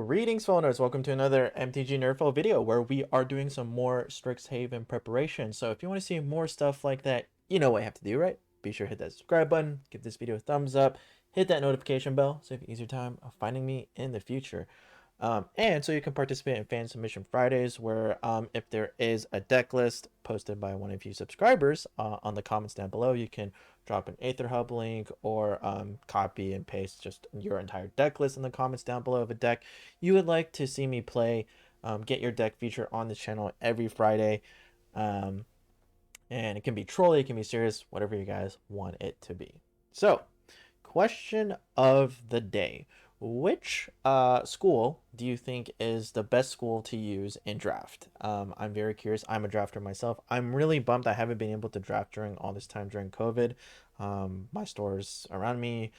Greetings, fellow nerds. Welcome to another MTG NerdPhil video where we are doing some more Strixhaven preparation. So if you want to see more stuff like that, you know what you have to do, right? Be sure to hit that subscribe button, give this video a thumbs up, hit that notification bell so you have an easier time of finding me in the future. And so you can participate in Fan Submission Fridays where if there is a deck list posted by one of you subscribers on the comments down below, you can drop an Aether Hub link or copy and paste just your entire deck list in the comments down below of a deck you would like to see me play. Get your deck feature on the channel every Friday. And it can be trolly, it can be serious, whatever you guys want it to be. So, question of the day. Which school do you think is the best school to use in draft? I'm very curious. I'm a drafter myself. I'm really bummed I haven't been able to draft during all this time during COVID. My stores around me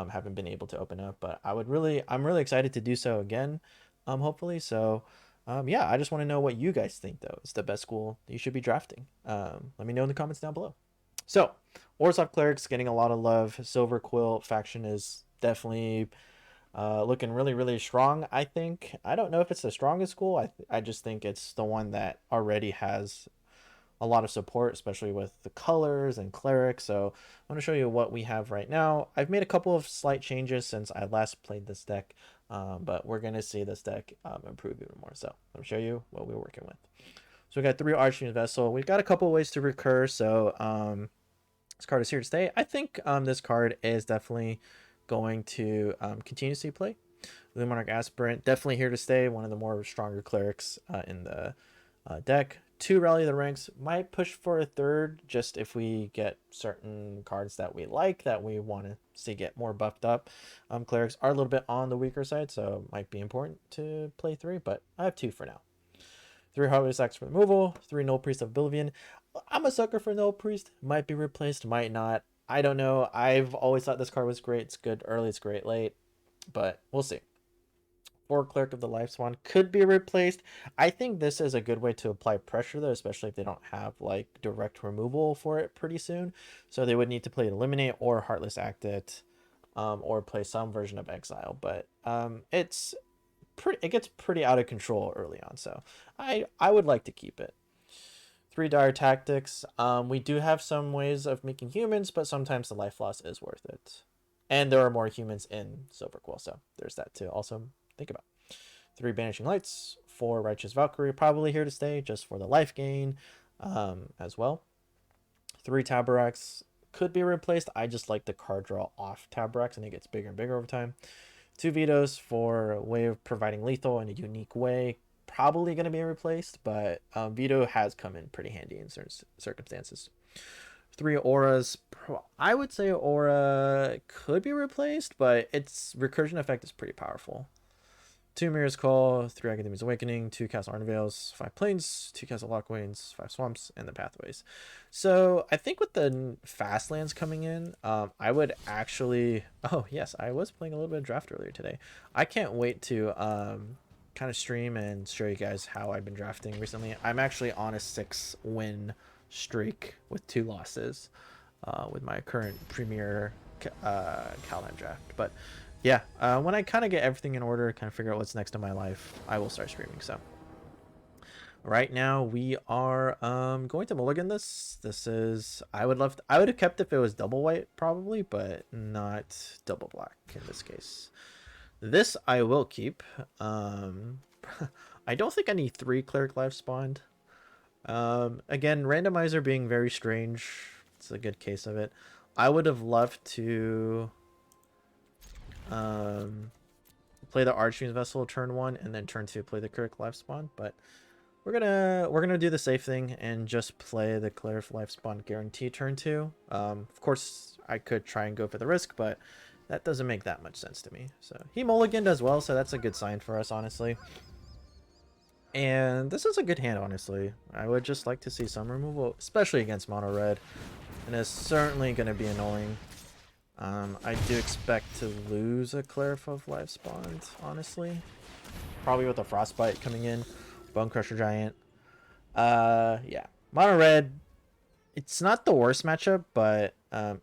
haven't been able to open up, but I'm really excited to do so again, hopefully. So, yeah, I just want to know what you guys think, though, is the best school you should be drafting. Let me know in the comments down below. So, Orzhov Clerics getting a lot of love. Silver Quill faction is definitely looking really strong. I think I don't know if it's the strongest school. I just think it's the one that already has a lot of support, especially with the colors and clerics. So I'm going to show you what we have right now. I've made a couple of slight changes since I last played this deck, but we're going to see this deck improve even more. So let me show you what we're working with. So we got 3 Archfiend Vessel. We've got a couple of ways to recur. So this card is here to stay. I think this card is definitely going to continue to see play. The Monarch Aspirant, definitely here to stay. One of the more stronger clerics in the deck. 2 Rally the Ranks, might push for a 3rd just if we get certain cards that we like, that we want to see get more buffed up. Clerics are a little bit on the weaker side, so it might be important to play 3, but I have 2 for now. 3 Harvest Axe for removal, 3 Null Priest of Oblivion. I'm a sucker for Null Priest. Might be replaced, might not. I don't know. I've always thought this card was great. It's good early, it's great late, but we'll see. 4 Cleric of the Life Swan could be replaced. I think this is a good way to apply pressure, though, especially if they don't have like direct removal for it pretty soon. So they would need to play Eliminate or Heartless Act it, or play some version of Exile. But it gets pretty out of control early on, so I would like to keep it. 3 Dire Tactics. We do have some ways of making humans, but sometimes the life loss is worth it. And there are more humans in Silver Quill, so there's that to also think about. 3 Banishing Lights. 4 Righteous Valkyrie. Probably here to stay just for the life gain as well. 3 Taborax. Could be replaced. I just like the card draw off Taborax, and it gets bigger and bigger over time. 2 Vetoes for a way of providing lethal in a unique way. Probably going to be replaced, but Veto has come in pretty handy in certain circumstances. 3 Auras. I would say Aura could be replaced, but its recursion effect is pretty powerful. 2 Mirror's Call, 3 Academy's Awakening, 2 Castle Arnvales, 5 Plains, 2 Castle Lockwains, 5 Swamps, and the Pathways. So I think with the fast lands coming in, I would actually... Oh, yes, I was playing a little bit of draft earlier today. I can't wait to kind of stream and show you guys how I've been drafting recently. I'm actually on a 6-win streak with 2 losses with my current premier Kaldheim draft. But yeah, when I kind of get everything in order, kind of figure out what's next in my life, I will start streaming. So right now we are going to mulligan this. This is I would have kept it if it was double white probably, but not double black in this case. This I will keep. I don't think I need 3 Cleric Life Spawned. Again, randomizer being very strange. It's a good case of it. I would have loved to play the Archfiend Vessel turn 1 and then turn 2 play the Cleric Life Spawn, but we're gonna do the safe thing and just play the Cleric Life Spawn guarantee turn 2. Of course, I could try and go for the risk, but that doesn't make that much sense to me. So he mulliganed as well, so that's a good sign for us, honestly. And this is a good hand, honestly. I would just like to see some removal, especially against mono red. And it's certainly going to be annoying. I do expect to lose a Cleric of Life Spawned, honestly. Probably with a Frostbite coming in. Bone Crusher Giant. Yeah. Mono red, it's not the worst matchup, but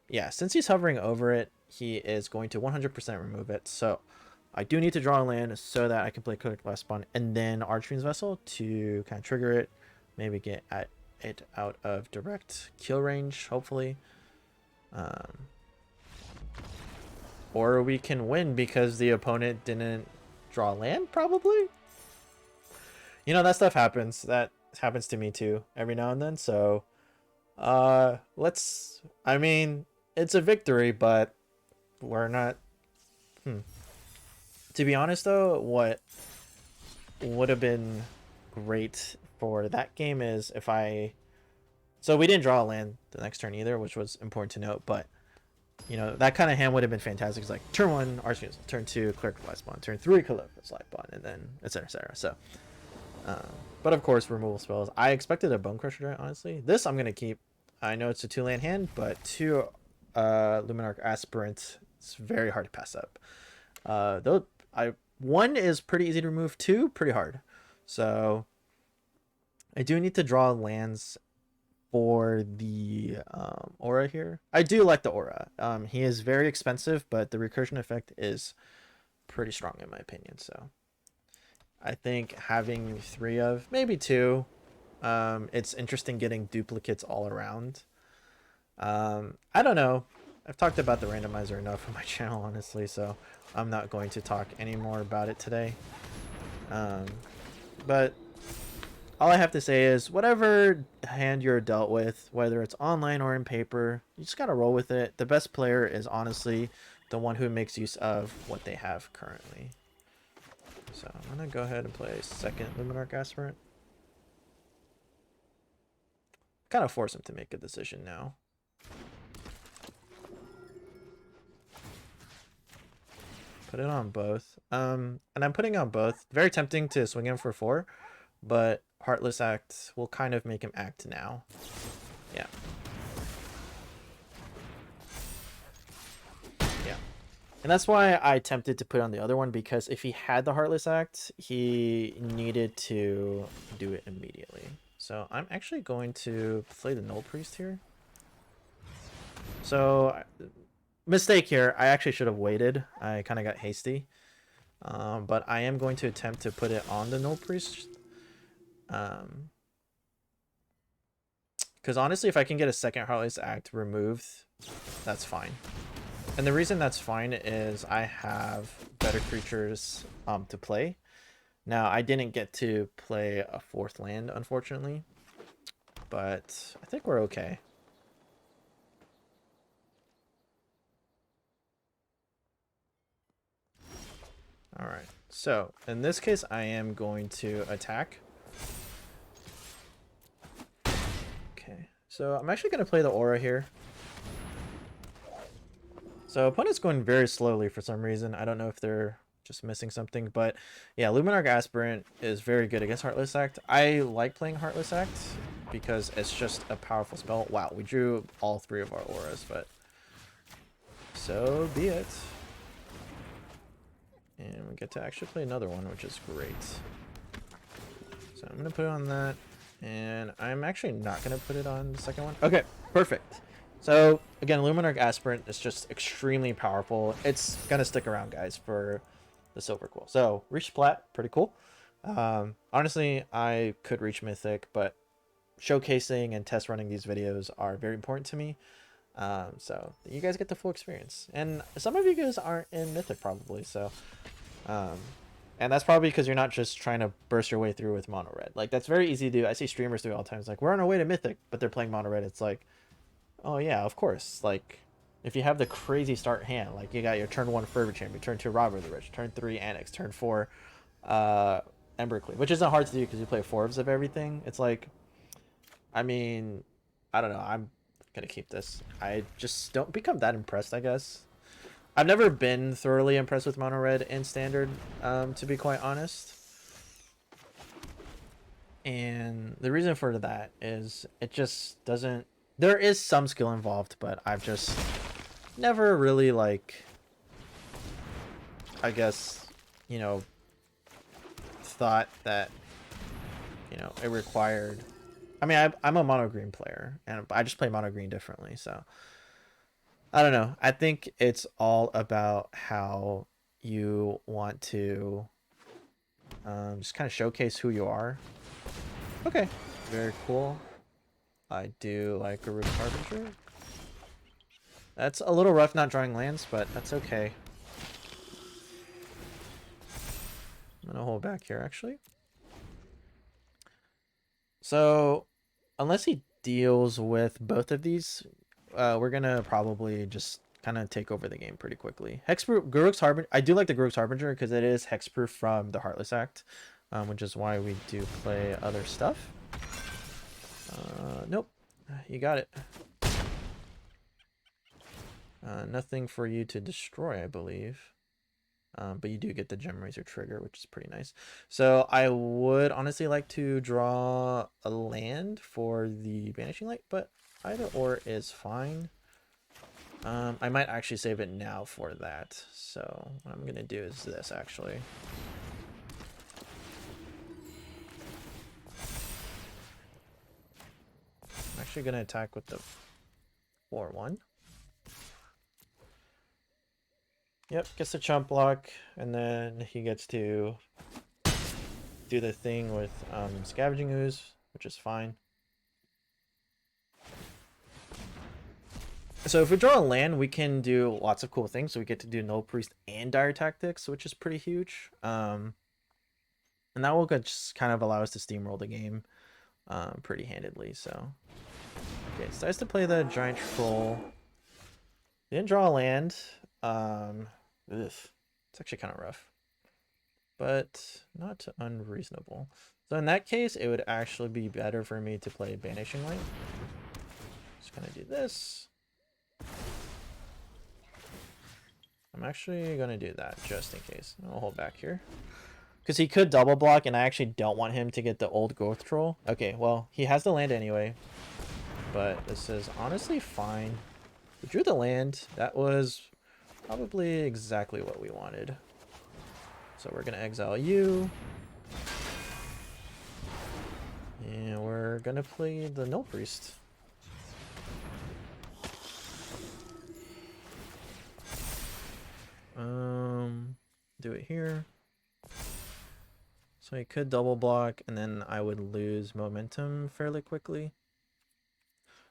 yeah, since he's hovering over it, he is going to 100% remove it. So I do need to draw a land so that I can play Codec Last Spawn and then Archfiend's Vessel to kind of trigger it, maybe get it out of direct kill range, hopefully. Or we can win because the opponent didn't draw land, probably. You know, that stuff happens. That happens to me too every now and then. So, let's. I mean, it's a victory, but we're not. To be honest, though, what would have been great for that game is if I. So we didn't draw a land the next turn either, which was important to note. But you know, that kind of hand would have been fantastic. It's like turn 1, Archfiend, turn 2, Cleric Fly Spawn, turn 3, Cleric Fly Spawn, and then etc. etc. So. But of course, removal spells. I expected a Bone Crusher Giant, honestly. This I'm gonna keep. I know it's a 2-land hand, but 2 Luminarch Aspirant, it's very hard to pass up. Though 1 is pretty easy to remove, 2 pretty hard. So I do need to draw lands for the aura here. I do like the aura. He is very expensive, but the recursion effect is pretty strong in my opinion. So I think having 3 of, maybe 2, it's interesting getting duplicates all around. I don't know. I've talked about the randomizer enough on my channel, honestly, so I'm not going to talk any more about it today. But all I have to say is whatever hand you're dealt with, whether it's online or in paper, you just gotta roll with it. The best player is honestly the one who makes use of what they have currently. So I'm gonna go ahead and play second Luminarch Aspirant. Kind of force him to make a decision now. Put it on both. And I'm putting on both. Very tempting to swing him for 4, but Heartless Act will kind of make him act now. Yeah. Yeah. And that's why I attempted to put on the other one, because if he had the Heartless Act, he needed to do it immediately. So I'm actually going to play the Null Priest here. So, mistake here. I actually should have waited. I kind of got hasty. But I am going to attempt to put it on the Null Priest. Because honestly, if I can get a second Heartless Act removed, that's fine. And the reason that's fine is I have better creatures to play. Now, I didn't get to play a 4th land, unfortunately. But I think we're okay. Alright, so in this case, I am going to attack. Okay, so I'm actually going to play the Aura here. So opponent's going very slowly for some reason. I don't know if they're just missing something, but yeah, Luminarch Aspirant is very good against Heartless Act. I like playing Heartless Act because it's just a powerful spell. Wow, we drew all 3 of our auras, but so be it. And we get to actually play another one, which is great. So I'm going to put it on that. And I'm actually not going to put it on the second one. Okay, perfect. So, again, Luminarch Aspirant is just extremely powerful. It's going to stick around, guys, for the Silver Quill. So, reach Plat, pretty cool. Honestly, I could reach Mythic, but showcasing and test running these videos are very important to me. So you guys get the full experience, and some of you guys aren't in Mythic probably, so and that's probably because you're not just trying to burst your way through with mono red. Like, that's very easy to do. I see streamers do it all the time. It's like, we're on our way to Mythic, but they're playing mono red. It's like, oh yeah, of course. Like, if you have the crazy start hand, like you got your turn 1 Fervor Champion, turn 2 Robber of the Rich, turn 3 Annex, turn 4 Embercleave, which isn't hard to do because you play 4s of everything. It's like, I mean, I don't know, I'm gonna keep this. I just don't become that impressed, I guess. I've never been thoroughly impressed with mono red in standard, to be quite honest. And the reason for that is it just doesn't, there is some skill involved, but I've just never really, like, I guess, you know, thought that, you know, it required, I mean, I'm a mono green player, and I just play mono green differently, so I don't know. I think it's all about how you want to just kind of showcase who you are. Okay, very cool. I do like a Rook's Harbinger. That's a little rough not drawing lands, but that's okay. I'm gonna hold back here actually. So unless he deals with both of these, we're gonna probably just kind of take over the game pretty quickly. Hexproof Garruk's Harbinger. I do like the Garruk's Harbinger because it is hexproof from the Heartless Act, which is why we do play other stuff. Nope, you got it. Nothing for you to destroy, I believe. But you do get the Gem Razor trigger, which is pretty nice. So I would honestly like to draw a land for the Vanishing Light, but either or is fine. I might actually save it now for that. So what I'm gonna do is this actually. I'm actually gonna attack with the 4/1. Yep, gets the chump block, and then he gets to do the thing with Scavenging Ooze, which is fine. So if we draw a land, we can do lots of cool things. So we get to do Null Priest and Dire Tactics, which is pretty huge. And that will just kind of allow us to steamroll the game pretty handedly. So, okay, so nice to play the Giant Troll. Didn't draw a land. It's actually kind of rough, but not unreasonable. So in that case, it would actually be better for me to play Banishing Light. Just gonna do this. I'm actually gonna do that just in case. I'll hold back here. Because he could double block, and I actually don't want him to get the old growth troll. Okay, well, he has the land anyway. But this is honestly fine. We drew the land. That was probably exactly what we wanted. So we're gonna exile you. And we're gonna play the Null Priest. Do it here. So he could double block, and then I would lose momentum fairly quickly.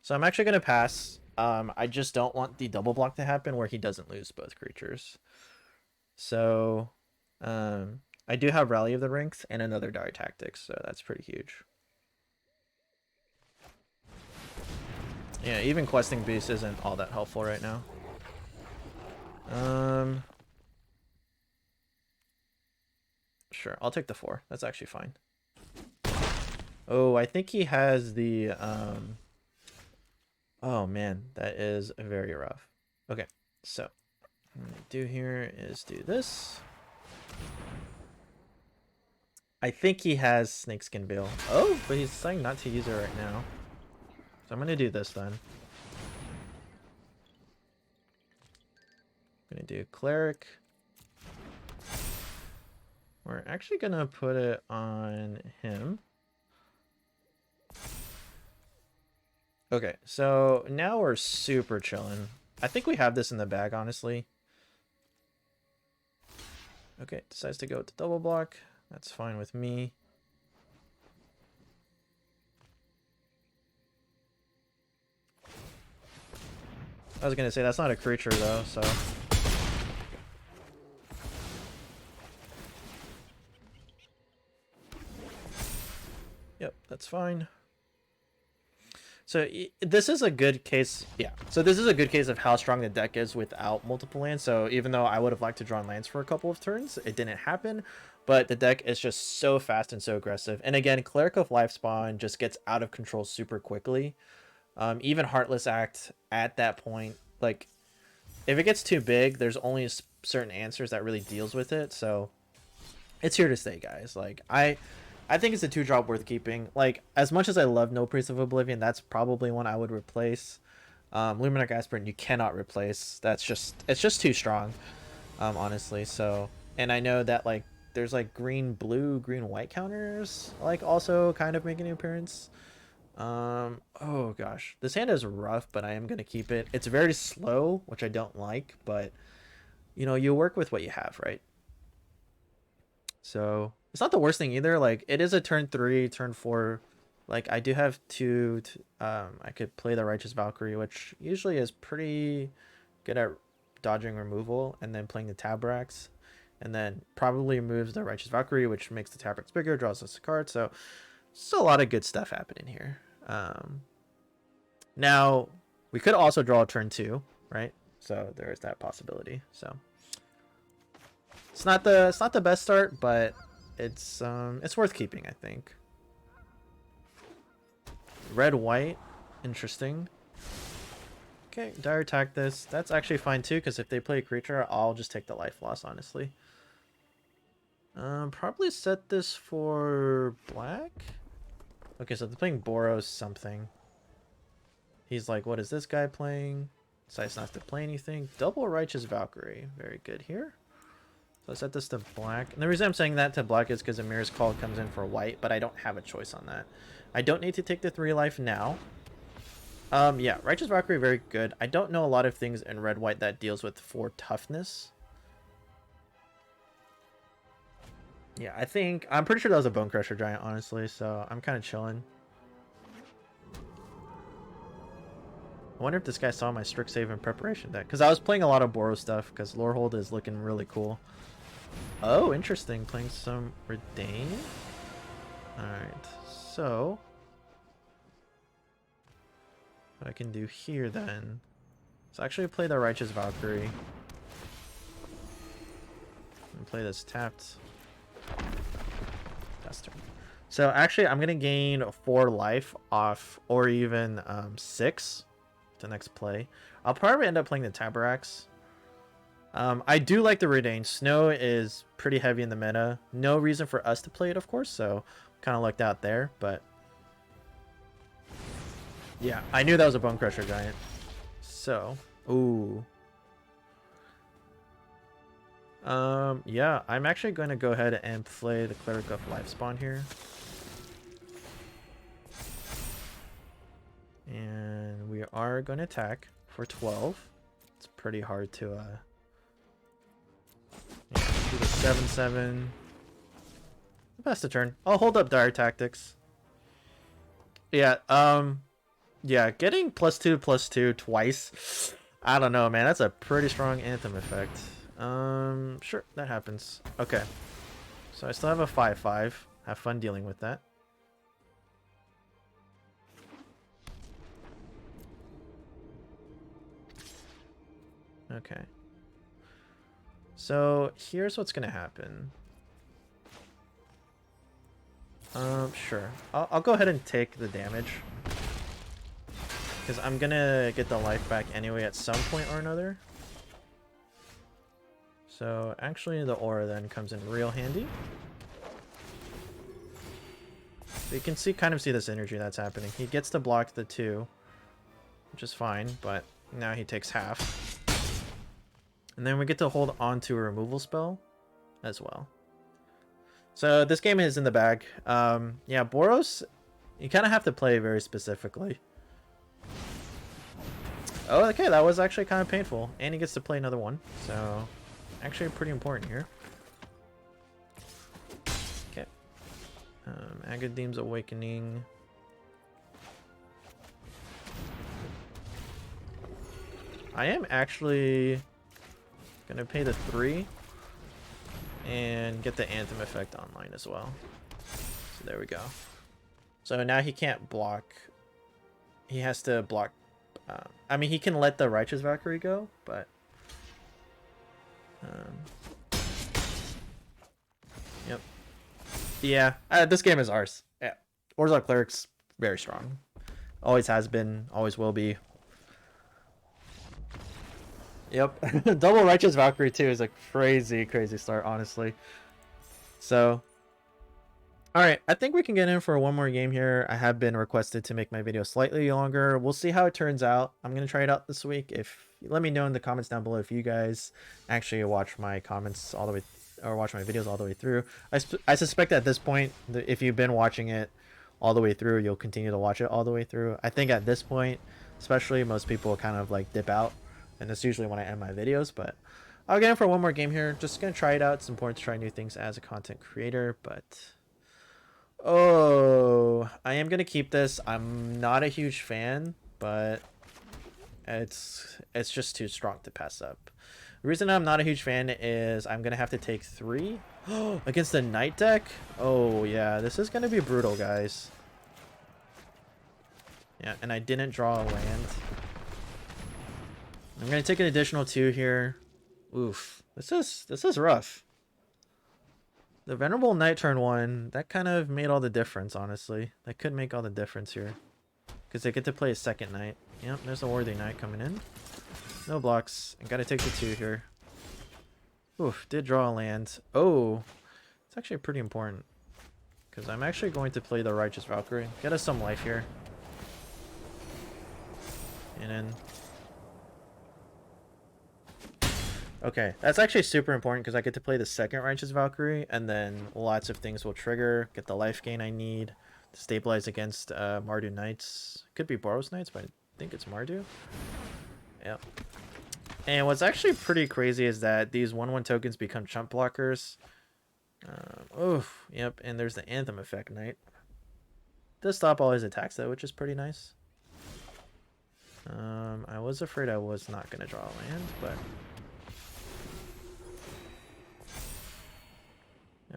So I'm actually gonna pass. I just don't want the double block to happen where he doesn't lose both creatures. So I do have Rally of the Ranks and another Dire Tactics, so that's pretty huge. Yeah, even questing beast isn't all that helpful right now. Sure, I'll take the 4. That's actually fine. Oh, I think he has the oh man, that is very rough. Okay, so what I'm gonna do here is do this. I think he has Snakeskin Veil. Oh, but he's saying not to use it right now. So I'm gonna do this then. I'm gonna do Cleric. We're actually gonna put it on him. Okay, so now we're super chilling. I think we have this in the bag, honestly. Okay, decides to go to double block. That's fine with me. I was gonna say that's not a creature though, so. Yep, that's fine. So this is a good case, yeah. So this is a good case of how strong the deck is without multiple lands. So even though I would have liked to draw lands for a couple of turns, it didn't happen. But the deck is just so fast and so aggressive. And again, Cleric of Lifespawn just gets out of control super quickly. Even Heartless Act at that point, like if it gets too big, there's only certain answers that really deals with it. So it's here to stay, guys. Like I think it's a 2-drop worth keeping. Like, as much as I love No Priest of Oblivion, that's probably one I would replace. Luminarch Aspirant, you cannot replace. It's just too strong, honestly. So, and I know that, like, there's, like, green, blue, green, white counters, like, also kind of making an appearance. Oh, gosh. This hand is rough, but I am going to keep it. It's very slow, which I don't like, but you work with what you have, right? So it's not the worst thing either. Like, it is a turn 3, turn 4. Like, I do have two. I could play the Righteous Valkyrie, which usually is pretty good at dodging removal, and then playing the Tabrax, and then probably moves the Righteous Valkyrie, which makes the Tabrax bigger, draws us a card. So still a lot of good stuff happening here. Now we could also draw a turn 2, right? So there is that possibility. So it's not the best start, but it's worth keeping, I think. Red white, interesting. Okay, dire attack this. That's actually fine too, because if they play a creature, I'll just take the life loss, honestly. Probably set this for black. Okay, so they're playing Boros something. He's like, what is this guy playing? Decides not to play anything. Double Righteous Valkyrie. Very good here. So I set this to black. And the reason I'm saying that to black is because Amir's Call comes in for white, but I don't have a choice on that. I don't need to take the 3 life now. Yeah, Righteous Valkyrie, very good. I don't know a lot of things in red-white that deals with 4 toughness. Yeah, I'm pretty sure that was a Bone Crusher Giant, honestly, so I'm kind of chilling. I wonder if this guy saw my Strixhaven preparation deck, because I was playing a lot of Boros stuff, because Lorehold is looking really cool. Oh, interesting, playing some Redain. Alright, so what I can do here then is actually play the Righteous Valkyrie and play this tapped. That's turn. So actually I'm gonna gain 4 life off, or even 6 the next play. I'll probably end up playing the Tabrax. I do like the Redain. Snow is pretty heavy in the meta. No reason for us to play it, of course, so kind of lucked out there, but yeah, I knew that was a Bone Crusher Giant. So, ooh. Yeah, I'm actually going to go ahead and play the Cleric of Lifespawn here. And we are going to attack for 12. It's pretty hard to, yeah, do the 7/7. Pass the turn. I'll hold up Dire Tactics. Yeah, yeah, getting +2/+2 twice. I don't know, man. That's a pretty strong Anthem effect. Sure, that happens. Okay. So I still have a 5/5. Have fun dealing with that. Okay. So here's what's gonna happen. Sure. I'll go ahead and take the damage, because I'm gonna get the life back anyway at some point or another. So actually the aura then comes in real handy. So you can kind of see this energy that's happening. He gets to block the 2, which is fine, but now he takes half. And then we get to hold on to a removal spell as well. So this game is in the bag. Yeah, Boros, you kind of have to play very specifically. Oh, okay, that was actually kind of painful. And he gets to play another one. So, actually pretty important here. Okay. Agadeem's Awakening. I am actually gonna pay the 3 and get the Anthem effect online as well. So there we go. So now he can't block. He has to block. I mean, he can let the Righteous Valkyrie go, but yep. Yeah, this game is ours. Yeah, Orzhov Clerics, very strong. Always has been, always will be. Yep. Double Righteous Valkyrie too is a crazy start, honestly. So, alright, I think we can get in for one more game here. I have been requested to make my video slightly longer. We'll see how it turns out. I'm going to try it out this week. Let me know in the comments down below if you guys actually watch my comments all the way, or watch my videos all the way through. I suspect at this point, if you've been watching it all the way through, you'll continue to watch it all the way through. I think at this point, especially, most people kind of like dip out. And that's usually when I end my videos, but I'll get in for one more game here. Just gonna try it out. It's important to try new things as a content creator, but oh, I am gonna keep this. I'm not a huge fan, but it's just too strong to pass up. The reason I'm not a huge fan is I'm gonna have to take 3 against the Knight deck. Oh yeah, this is gonna be brutal, guys. Yeah, and I didn't draw a land. I'm gonna take an additional 2 here. Oof, this is rough. The Venerable Knight turn 1, that kind of made all the difference, honestly. That could make all the difference here. Because they get to play a second Knight. Yep, there's a Worthy Knight coming in. No blocks. I gotta take the 2 here. Oof, did draw a land. Oh, it's actually pretty important. Because I'm actually going to play the Righteous Valkyrie. Get us some life here. And then... Okay, that's actually super important because I get to play the second Righteous Valkyrie, and then lots of things will trigger. Get the life gain I need to stabilize against Mardu Knights. Could be Boros Knights, but I think it's Mardu. Yep. And what's actually pretty crazy is that these 1/1 tokens become chump blockers. Oof, yep, and there's the Anthem effect Knight. Does stop all his attacks though, which is pretty nice. I was afraid I was not going to draw a land, but...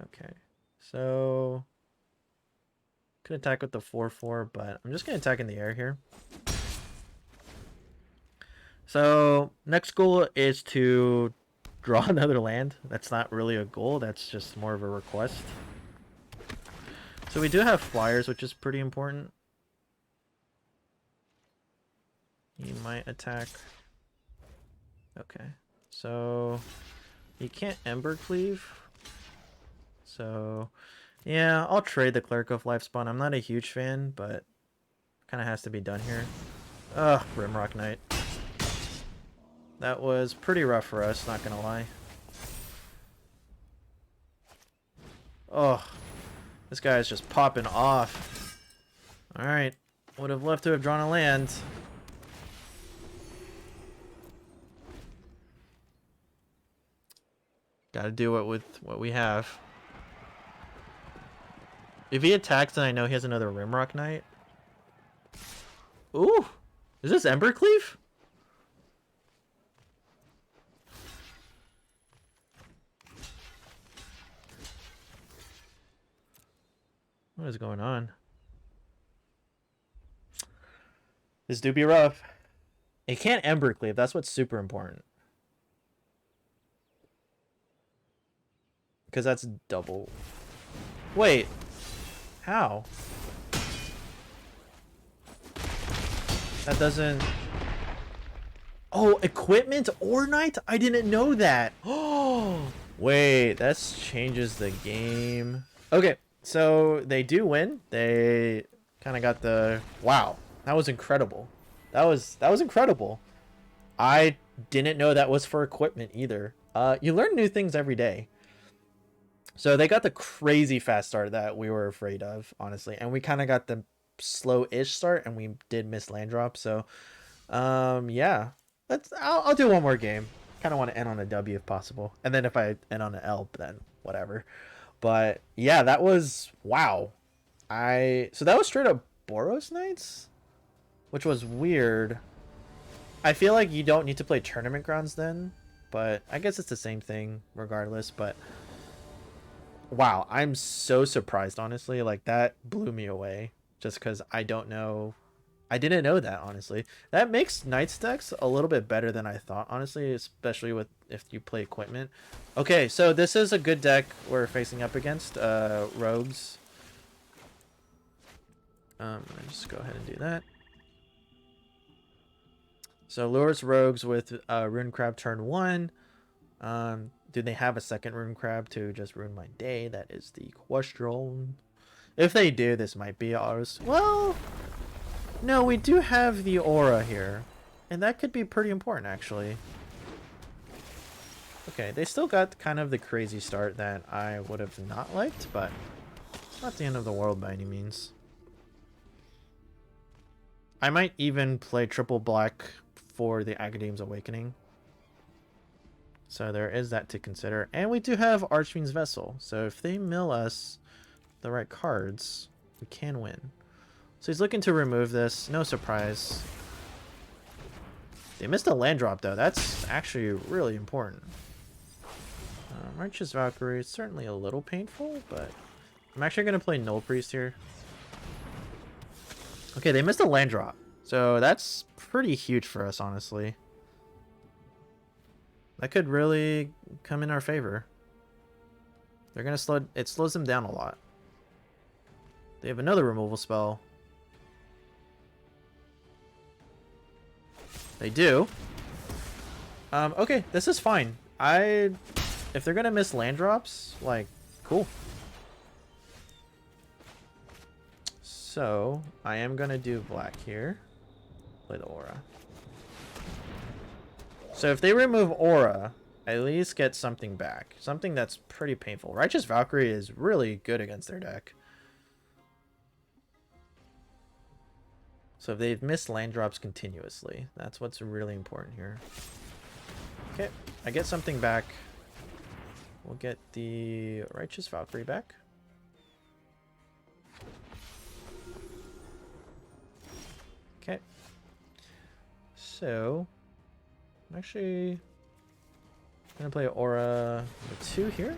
Okay, so could attack with the 4/4, but I'm just gonna attack in the air here. So next goal is to draw another land. That's not really a goal, that's just more of a request. So we do have flyers, which is pretty important. He might attack. Okay, so he can't Ember Cleave. So, yeah, I'll trade the Cleric of Lifespawn. I'm not a huge fan, but kind of has to be done here. Ugh, Rimrock Knight. That was pretty rough for us, not gonna lie. Oh, this guy is just popping off. Alright, would have loved to have drawn a land. Gotta do it with what we have. If he attacks, then I know he has another Rimrock Knight. Ooh! Is this Embercleave? What is going on? This do be rough. It can't Embercleave, that's what's super important. Because that's double. Wait. How? That doesn't... Oh, equipment or Knight? I didn't know that. Oh, wait, that changes the game. Okay, so they do win. They kind of got the... Wow, that was incredible. That was incredible. I didn't know that was for equipment either. You learn new things every day. So they got the crazy fast start that we were afraid of, honestly. And we kind of got the slow-ish start, and we did miss land drop. So, yeah. I'll do one more game. Kind of want to end on a W if possible. And then if I end on an L, then whatever. But, yeah, that was... Wow. So that was straight up Boros Knights? Which was weird. I feel like you don't need to play Tournament Grounds then. But I guess it's the same thing regardless. But... Wow, I'm so surprised, honestly. Like, that blew me away. Just because I don't know... I didn't know that, honestly. That makes Knights decks a little bit better than I thought, honestly. Especially with if you play equipment. Okay, so this is a good deck we're facing up against. Rogues. I'll just go ahead and do that. So, Lures Rogues with Rune Crab turn 1. Do they have a second Rune Crab to just ruin my day? That is the question. If they do, this might be ours. Well, no, we do have the Aura here. And that could be pretty important, actually. Okay, they still got kind of the crazy start that I would have not liked, but it's not the end of the world by any means. I might even play triple black for the Academ's Awakening. So there is that to consider. And we do have Archfiend's Vessel. So if they mill us the right cards, we can win. So he's looking to remove this. No surprise. They missed a land drop, though. That's actually really important. Righteous Valkyrie is certainly a little painful, but I'm actually going to play Null Priest here. Okay, they missed a land drop. So that's pretty huge for us, honestly. That could really come in our favor. They're going to slow... It slows them down a lot. They have another removal spell. They do. Okay, this is fine. If they're gonna miss land drops, like, cool. So, I am gonna do black here. Play the aura. So if they remove aura, I at least get something back. Something that's pretty painful. Righteous Valkyrie is really good against their deck. So if they've missed land drops continuously, that's what's really important here. Okay, I get something back. We'll get the Righteous Valkyrie back. Okay. So, I'm actually gonna play Aura 2 here.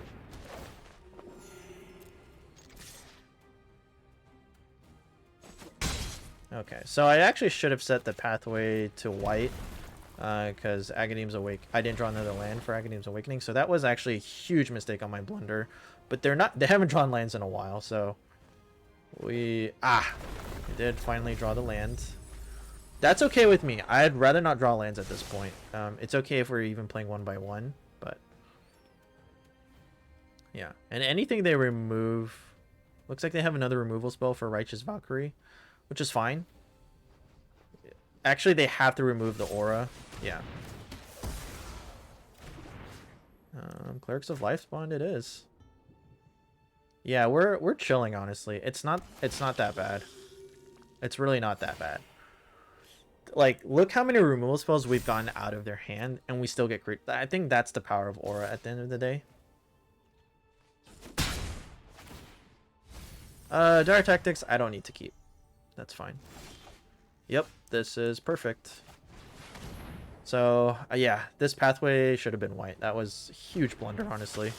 Okay, so I actually should have set the pathway to white because Agadeem's Awake. I didn't draw another land for Agadeem's Awakening, so that was actually a huge mistake on my blunder. But they haven't drawn lands in a while, so we did finally draw the land. That's okay with me. I'd rather not draw lands at this point. It's okay if we're even playing 1/1, but yeah. And anything they remove, looks like they have another removal spell for Righteous Valkyrie, which is fine. Actually, they have to remove the aura. Yeah. Clerics of Lifespawn it is. Yeah, we're chilling, honestly. It's not that bad. It's really not that bad. Like, look how many removal spells we've gotten out of their hand, and we still get creep. I think that's the power of aura at the end of the day. Dire Tactics, I don't need to keep. That's fine. Yep, this is perfect. So, yeah, this pathway should have been white. That was a huge blunder, honestly.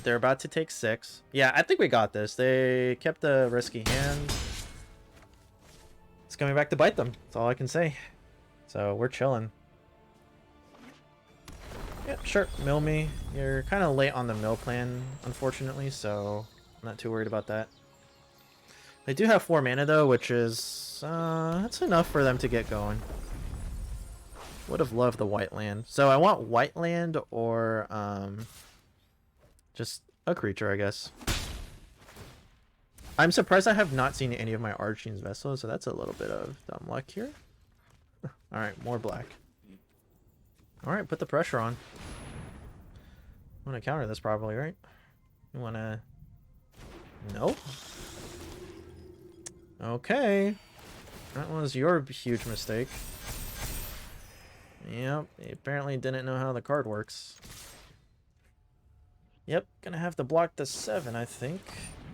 They're about to take 6. Yeah, I think we got this. They kept the risky hand. It's coming back to bite them. That's all I can say. So, we're chilling. Yeah, sure. Mill me. You're kind of late on the mill plan, unfortunately, so I'm not too worried about that. They do have 4 mana, though, which is... that's enough for them to get going. Would have loved the white land. So I want white land or just a creature, I guess. I'm surprised I have not seen any of my Archfiend's Vessels, so that's a little bit of dumb luck here. Alright, more black. Alright, put the pressure on. I want to counter this probably, right? You want to... No? Okay. That was your huge mistake. Yep, he apparently didn't know how the card works. Yep, gonna have to block the 7, I think.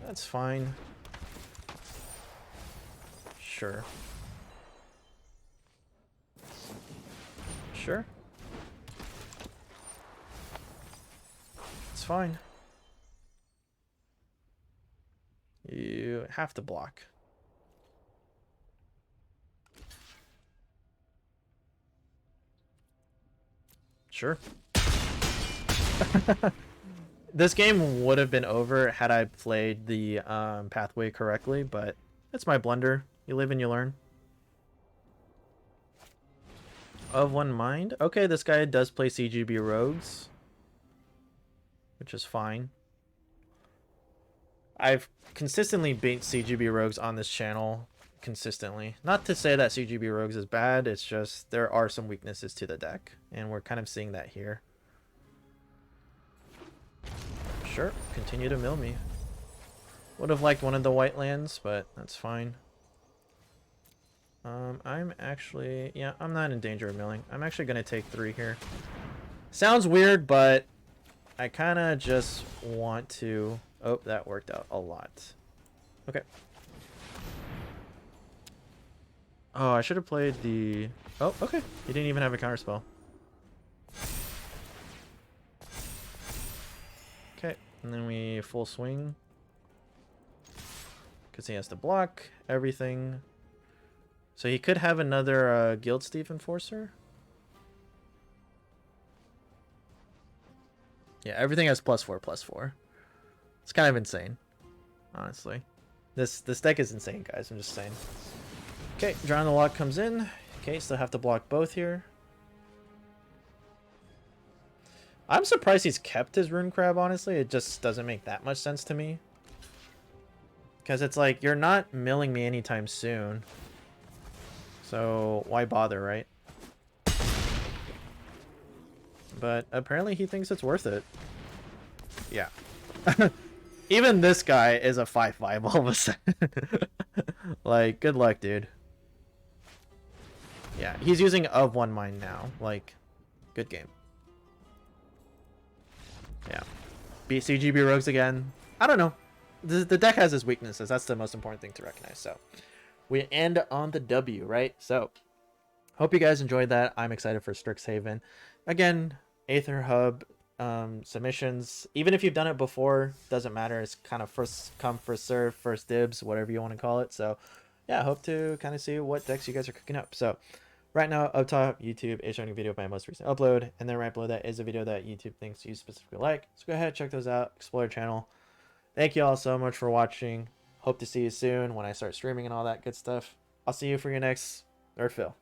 That's fine. Sure. Sure. It's fine. You have to block. Sure. This game would have been over had I played the pathway correctly, but it's my blunder. You live and you learn. Of One Mind. Okay, this guy does play CGB Rogues, which is fine. I've consistently beat CGB Rogues on this channel. Consistently. Not to say that CGB Rogues is bad, it's just there are some weaknesses to the deck, and we're kind of seeing that here. Sure, continue to mill me. Would have liked one of the white lands, but that's fine. I'm actually, yeah, I'm not in danger of milling. I'm actually gonna take 3 here. Sounds weird, but I kind of just want to... Oh, that worked out a lot. Okay. Oh, I should have played the... Oh, okay. He didn't even have a counterspell. Okay, and then we full swing. Because he has to block everything. So he could have another Guild Thief Enforcer. Yeah, everything has +4/+4. It's kind of insane, honestly. This deck is insane, guys. I'm just saying. Okay, Drown the Lock comes in. Okay, still have to block both here. I'm surprised he's kept his Rune Crab, honestly. It just doesn't make that much sense to me. Because it's like, you're not milling me anytime soon. So, why bother, right? But apparently he thinks it's worth it. Yeah. Even this guy is a 5/5 all of a sudden. Like, good luck, dude. Yeah, he's using of 1 Mind now. Like, good game. Yeah. Beat CGB Rogues again. I don't know. The deck has its weaknesses. That's the most important thing to recognize. So, we end on the W, right? So, hope you guys enjoyed that. I'm excited for Strixhaven. Again, Aether Hub submissions. Even if you've done it before, doesn't matter. It's kind of first come, first serve, first dibs, whatever you want to call it. So, yeah, hope to kind of see what decks you guys are cooking up. So, right now, up top, YouTube is showing a video of my most recent upload. And then right below that is a video that YouTube thinks you specifically like. So go ahead, check those out. Explore the channel. Thank you all so much for watching. Hope to see you soon when I start streaming and all that good stuff. I'll see you for your next NerdPhil.